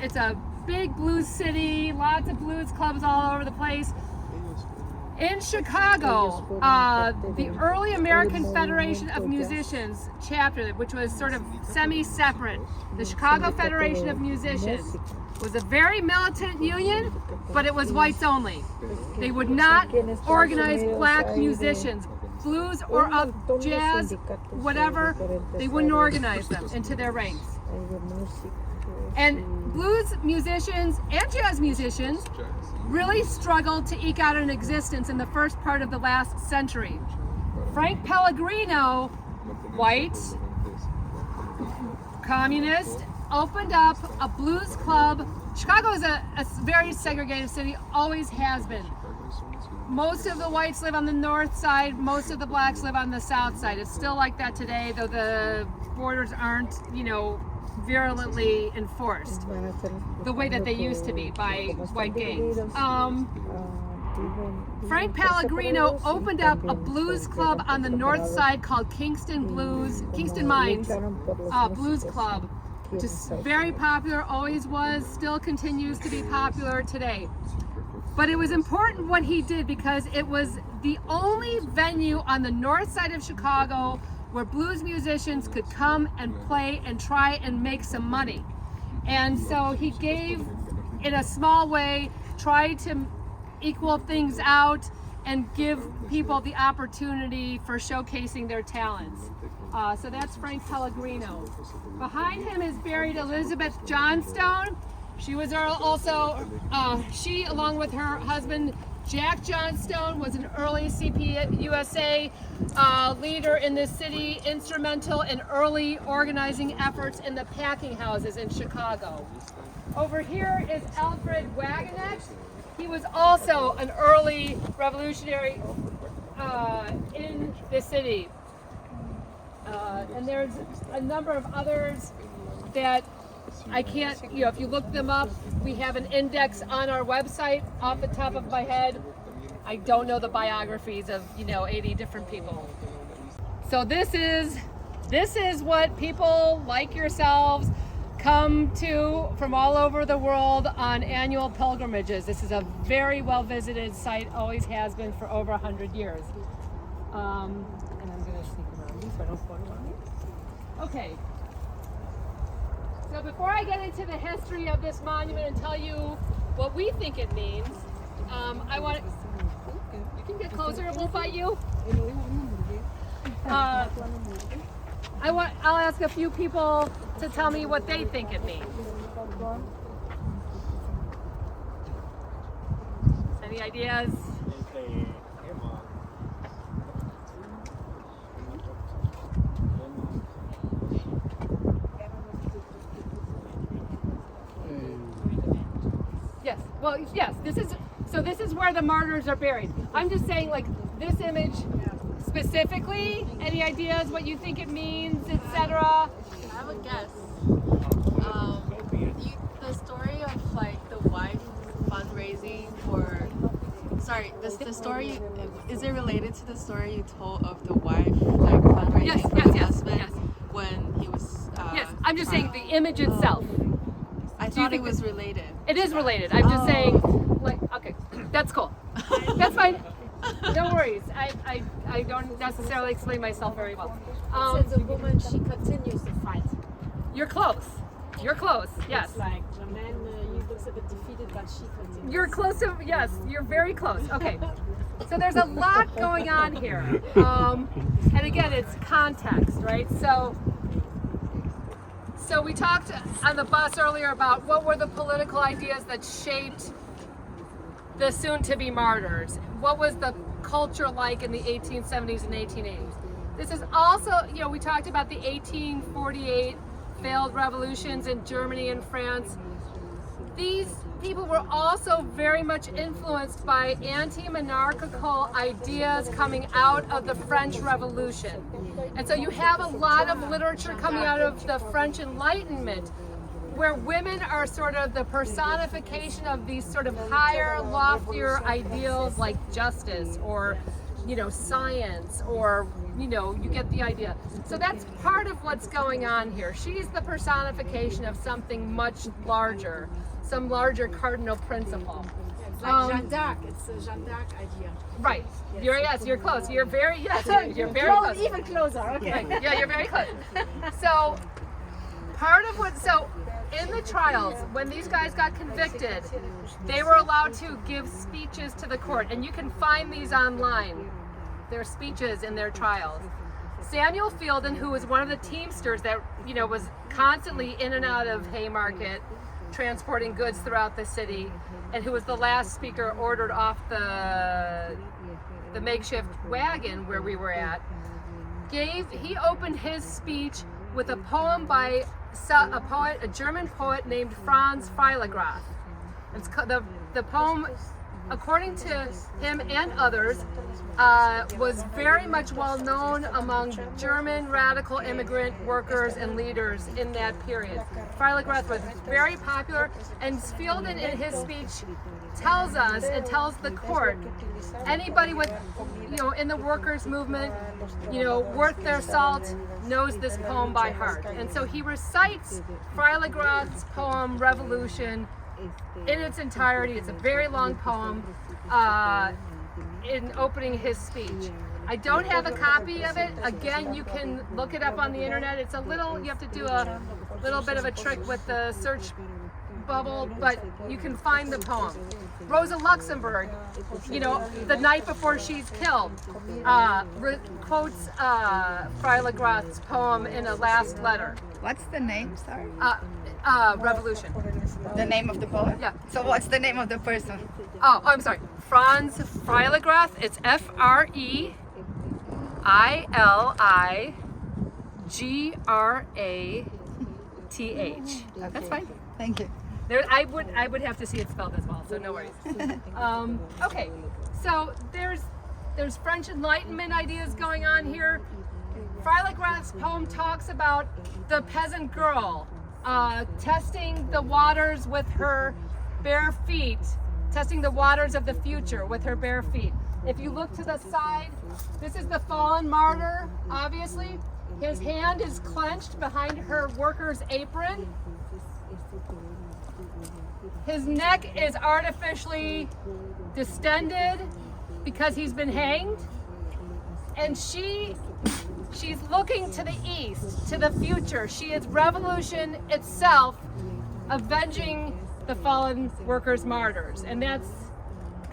S3: It's a big blues city, lots of blues clubs all over the place. In Chicago, the early American Federation of Musicians chapter, which was sort of semi-separate, the Chicago Federation of Musicians, was a very militant union, but it was whites only. They would not organize black musicians, blues or jazz, whatever, they wouldn't organize them into their ranks. And blues musicians and jazz musicians really struggled to eke out an existence in the first part of the last century. Frank Pellegrino, white, communist, opened up a blues club. Chicago is a very segregated city, always has been. Most of the whites live on the north side, most of the blacks live on the south side. It's still like that today, though the borders aren't, virulently enforced the way that they used to be by white gangs. Frank Pellegrino opened up a blues club on the north side called Kingston Mines Blues Club. Just very popular, always was, still continues to be popular today. But it was important what he did because it was the only venue on the north side of Chicago where blues musicians could come and play and try and make some money. And so he gave, in a small way, tried to equal things out and give people the opportunity for showcasing their talents. So that's Frank Pellegrino. Behind him is buried Elizabeth Johnstone. She was she, along with her husband, Jack Johnstone, was an early CPUSA leader in this city, instrumental in early organizing efforts in the packing houses in Chicago. Over here is Alfred Wagener. He was also an early revolutionary in the city. And there's a number of others that I can't, if you look them up, we have an index on our website off the top of my head. I don't know the biographies of, 80 different people. So this is what people like yourselves come to from all over the world on annual pilgrimages. This is a very well visited site, always has been for over 100 years. And I'm going to sneak around you so I don't fall around you. Okay. So before I get into the history of this monument and tell you what we think it means, you can get closer, it won't bite you. I'll ask a few people to tell me what they think it means. Any ideas? Yes. Well, yes. This is where the martyrs are buried. I'm just saying, like, this image specifically. Any ideas what you think it means, etc.?
S5: I have a guess. The story of like the wife fundraising for Sorry, the story, is it related to the story you told of the wife, like fundraising
S3: Yes,
S5: for
S3: yes,
S5: the
S3: yes,
S5: husband
S3: yes.
S5: when he was
S3: Yes, I'm just saying
S5: trial?
S3: the image itself.
S5: I
S3: you
S5: thought it
S3: think
S5: was related.
S3: It is related. I'm just saying, like, okay, that's cool. That's fine. No worries. I don't necessarily explain myself very well.
S6: So the woman, she continues to fight.
S3: You're close. You're close. Yes.
S6: It's like the man, he looks a bit defeated, but she continues.
S3: You're close to, yes, you're very close. Okay. So there's a lot going on here. And again, it's context, right? So we talked on the bus earlier about what were the political ideas that shaped the soon-to-be martyrs. What was the culture like in the 1870s and 1880s? This is also, you know, we talked about the 1848 failed revolutions in Germany and France. These people were also very much influenced by anti-monarchical ideas coming out of the French Revolution. And so you have a lot of literature coming out of the French Enlightenment where women are sort of the personification of these sort of higher, loftier ideals like justice or, you know, science or, you know, you get the idea. So that's part of what's going on here. She's the personification of something much larger, some larger cardinal principle.
S6: It's like Jeanne d'Arc. It's a Jeanne d'Arc idea.
S3: Right. You're close. You're very, yes, you're very close.
S6: Even closer. Okay.
S3: Right. Yeah, you're very close. So part of what, so in the trials, when these guys got convicted, they were allowed to give speeches to the court, and you can find these online. Their speeches in their trials. Samuel Fielden, who was one of the teamsters that, you know, was constantly in and out of Haymarket, transporting goods throughout the city, and who was the last speaker ordered off the makeshift wagon where we were at, he opened his speech with a poem by a German poet named Franz Freiligrath. It's the poem, according to him and others, was very much well known among German radical immigrant workers and leaders in that period. Freiligrath was very popular, and Fielden in his speech tells us and tells the court, anybody with, you know, in the workers movement, you know, worth their salt knows this poem by heart. And so he recites Freiligrath's poem Revolution in its entirety. It's a very long poem in opening his speech. I don't have a copy of it. Again, you can look it up on the internet. It's a little, you have to do a little bit of a trick with the search bubble, but you can find the poem. Rosa Luxemburg, you know, the night before she's killed, quotes Freiligrath's poem in a last letter.
S7: What's the name? Sorry.
S3: Revolution.
S7: The name of the poet?
S3: Yeah.
S7: So what's the name of the person?
S3: Oh, I'm sorry. Franz Freiligrath. It's Freiligrath. That's fine.
S7: Thank you.
S3: I would have to see it spelled as well, so no worries. Okay, so there's French Enlightenment ideas going on here. Freiligrath's poem talks about the peasant girl testing the waters with her bare feet, testing the waters of the future with her bare feet. If you look to the side, this is the fallen martyr, obviously. His hand is clenched behind her worker's apron. His neck is artificially distended because he's been hanged. And she's looking to the east, to the future. She is revolution itself, avenging the fallen workers' martyrs. And that's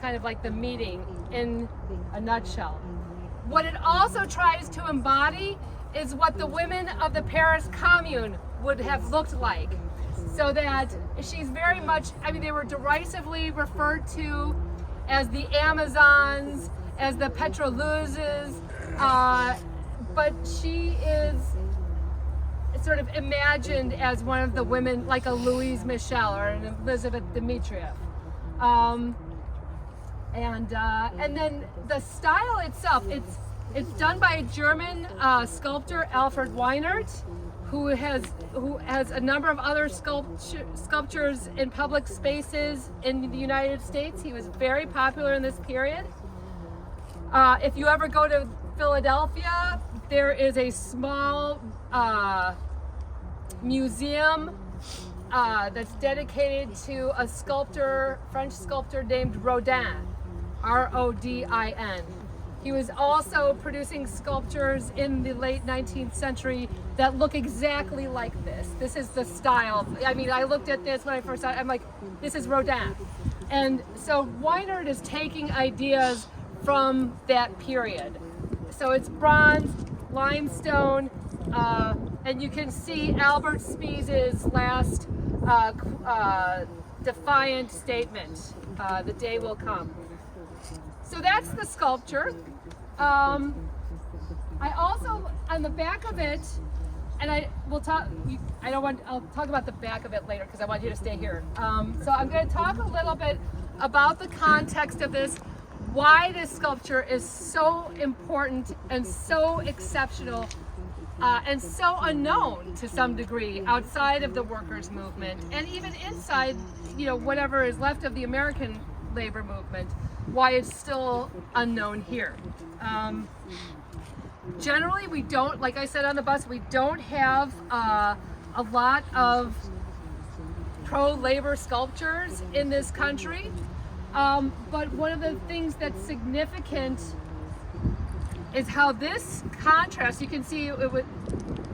S3: kind of like the meeting in a nutshell. What it also tries to embody is what the women of the Paris Commune would have looked like. So that she's very much, I mean, they were derisively referred to as the Amazons, as the Petroleuses, but she is sort of imagined as one of the women, like a Louise Michel or an Elizabeth Dmitrieff. And then the style itself, it's done by a German sculptor, Alfred Weinert, who has a number of other sculptures in public spaces in the United States. He was very popular in this period. If you ever go to Philadelphia, there is a small museum that's dedicated to a sculptor, French sculptor named Rodin, R-O-D-I-N. He was also producing sculptures in the late 19th century that look exactly like this. This is the style. I mean, I looked at this when I first saw it, I'm like, this is Rodin. And so Weinert is taking ideas from that period. So it's bronze, limestone, and you can see Albert Spee's last defiant statement, the day will come. So that's the sculpture. I also, on the back of it, and I'll talk about the back of it later because I want you to stay here. So I'm going to talk a little bit about the context of this, why this sculpture is so important and so exceptional and so unknown to some degree outside of the workers' movement and even inside, whatever is left of the American labor movement, why it's still unknown here. Generally, we don't, like I said on the bus, we don't have a lot of pro-labor sculptures in this country. But one of the things that's significant is how this contrast, you can see it would,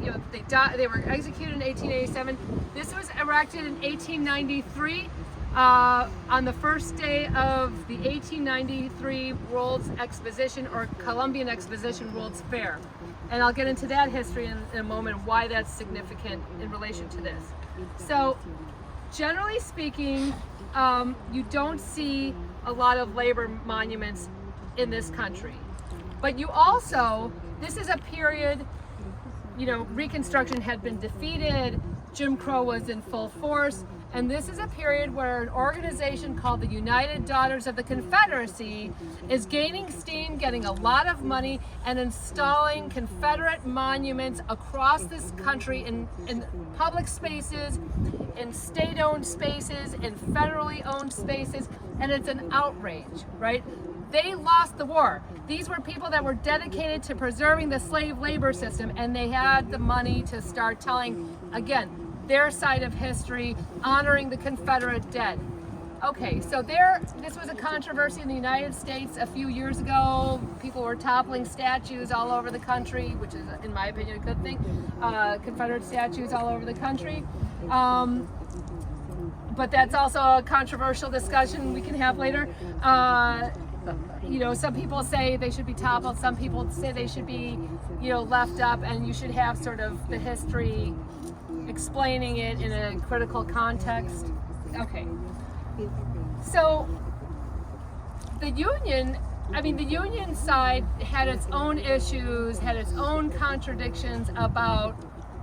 S3: they were executed in 1887. This was erected in 1893 on the first day of the 1893 World's Exposition, or Columbian Exposition World's Fair. And I'll get into that history in a moment, why that's significant in relation to this. So, generally speaking, you don't see a lot of labor monuments in this country. But you also, this is a period, Reconstruction had been defeated, Jim Crow was in full force, and this is a period where an organization called the United Daughters of the Confederacy is gaining steam, getting a lot of money, and installing Confederate monuments across this country in public spaces, in state-owned spaces, in federally owned spaces, and it's an outrage, right? They lost the war. These were people that were dedicated to preserving the slave labor system, and they had the money to start telling, again, their side of history, honoring the Confederate dead. Okay, so this was a controversy in the United States a few years ago. People were toppling statues all over the country, which is, in my opinion, a good thing. Confederate statues all over the country. But that's also a controversial discussion we can have later. Some people say they should be toppled, some people say they should be, left up, and you should have sort of the history explaining it in a critical context. Okay. So the Union side had its own issues, had its own contradictions about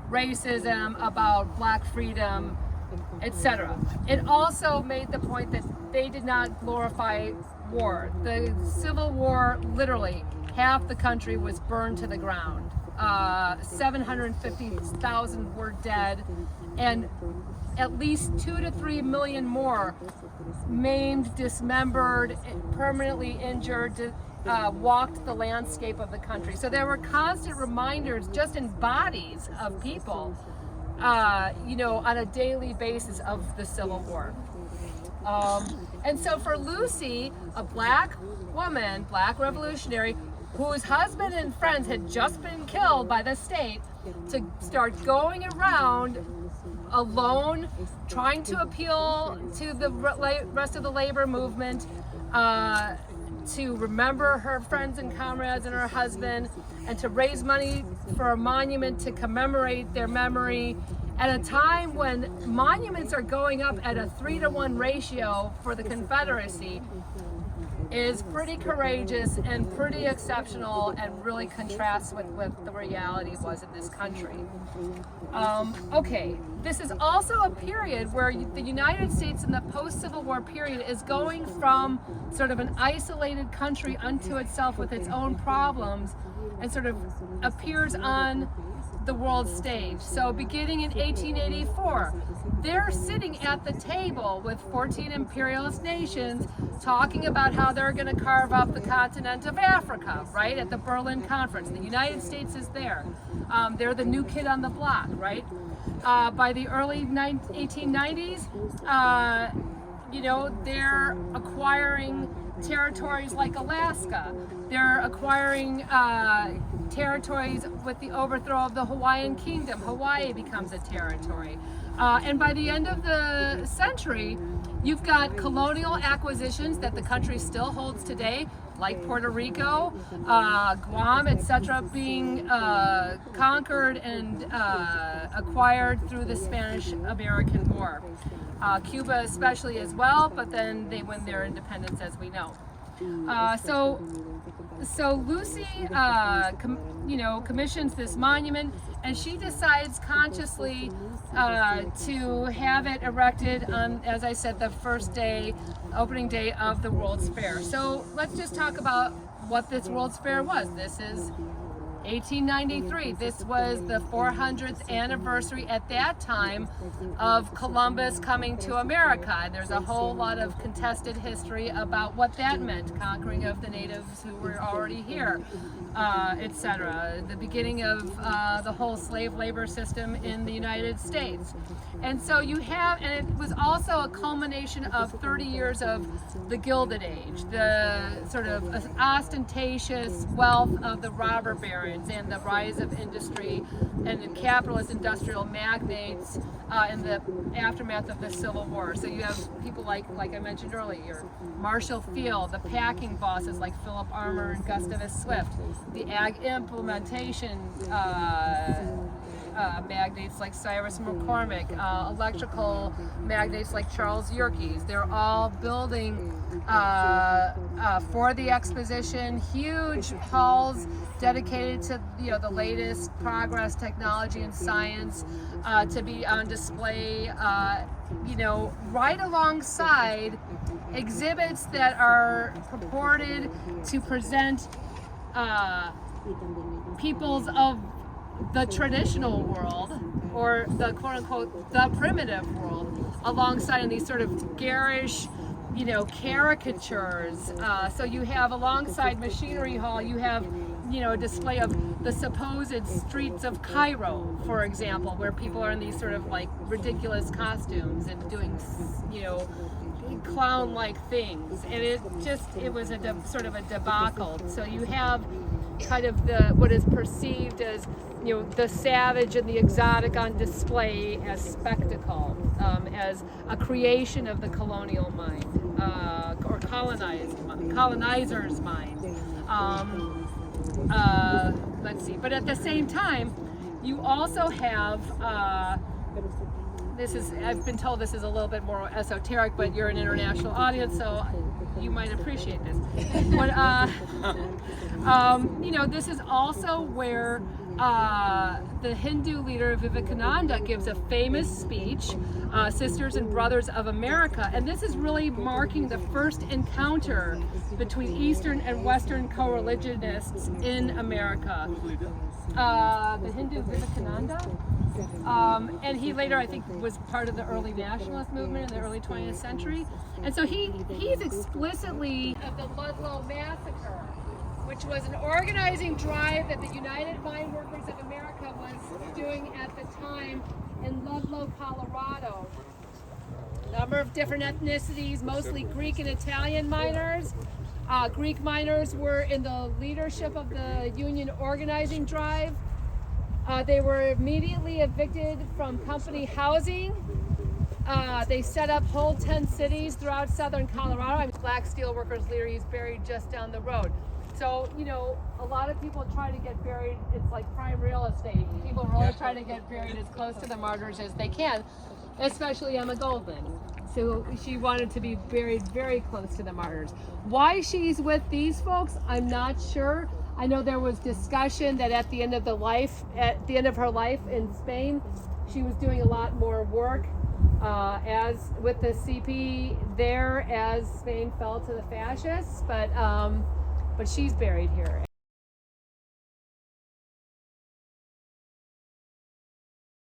S3: racism, about black freedom, etc. It also made the point that they did not glorify war. The Civil War, literally, half the country was burned to the ground. 750,000 were dead, and at least 2 to 3 million more maimed, dismembered, permanently injured, walked the landscape of the country. So there were constant reminders just in bodies of people, on a daily basis of the Civil War. And so for Lucy, a black woman, black revolutionary, whose husband and friends had just been killed by the state, to start going around alone, trying to appeal to the rest of the labor movement, to remember her friends and comrades and her husband, and to raise money for a monument to commemorate their memory at a time when monuments are going up at a 3-to-1 ratio for the Confederacy, is pretty courageous and pretty exceptional, and really contrasts with what the reality was in this country. Okay, this is also a period where the United States in the post-Civil War period is going from sort of an isolated country unto itself with its own problems, and sort of appears on the world stage. So beginning in 1884, they're sitting at the table with 14 imperialist nations talking about how they're going to carve up the continent of Africa, right, at the Berlin Conference. The United States is there. They're the new kid on the block, right? By the early 1890s, you know, they're acquiring territories like Alaska. They're acquiring territories with the overthrow of the Hawaiian Kingdom. Hawaii becomes a territory. And by the end of the century, you've got colonial acquisitions that the country still holds today, like Puerto Rico, Guam, etc., being conquered and acquired through the Spanish-American War. Cuba especially as well, but then they win their independence, as we know. So Lucy, you know, commissions this monument, and she decides consciously to have it erected on, as I said, the first day, opening day of the World's Fair. So let's just talk about what this World's Fair was. This is 1893. This was the 400th anniversary at that time of Columbus coming to America. And there's a whole lot of contested history about what that meant, conquering of the natives who were already here, etc. The beginning of the whole slave labor system in the United States. And so you have, and it was also a culmination of 30 years of the Gilded Age, the sort of ostentatious wealth of the robber barons and the rise of industry and the capitalist industrial magnates in the aftermath of the Civil War. So you have people like I mentioned earlier, Marshall Field, the packing bosses like Philip Armour and Gustavus Swift, the ag implementation magnates like Cyrus McCormick, electrical magnates like Charles Yerkes. They're all building for the exposition huge halls dedicated to, you know, the latest progress, technology, and science to be on display, you know, right alongside exhibits that are purported to present peoples of the traditional world, or the quote-unquote the primitive world, alongside in these sort of garish, you know, caricatures. So you have, alongside Machinery Hall, you have, you know, a display of the supposed streets of Cairo, for example, where people are in these sort of like ridiculous costumes and doing, you know, clown-like things, and it was a sort of a debacle. So you have kind of what is perceived as, you know, the savage and the exotic on display as spectacle, as a creation of the colonial mind, or colonizer's mind. Let's see. But at the same time, you also have I've been told this is a little bit more esoteric, but you're an international audience, so you might appreciate this. But you know, this is also where the Hindu leader Vivekananda gives a famous speech, Sisters and Brothers of America, and this is really marking the first encounter between Eastern and Western co-religionists in America. The Hindu Vivekananda, and he later, I think, was part of the early nationalist movement in the early 20th century, and so he's explicitly of the Ludlow Massacre, which was an organizing drive that the United Mine Workers of America was doing at the time in Ludlow, Colorado. A number of different ethnicities, mostly Greek and Italian miners. Greek miners were in the leadership of the union organizing drive. They were immediately evicted from company housing. They set up whole tent cities throughout southern Colorado. Black steelworkers leader, he's buried just down the road. So, you know, a lot of people try to get buried, it's like prime real estate. People really try to get buried as close to the martyrs as they can, especially Emma Goldman. So she wanted to be buried very close to the martyrs. Why she's with these folks, I'm not sure. I know there was discussion that at the end of her life in Spain, she was doing a lot more work as with the CP there as Spain fell to the fascists, but she's buried here.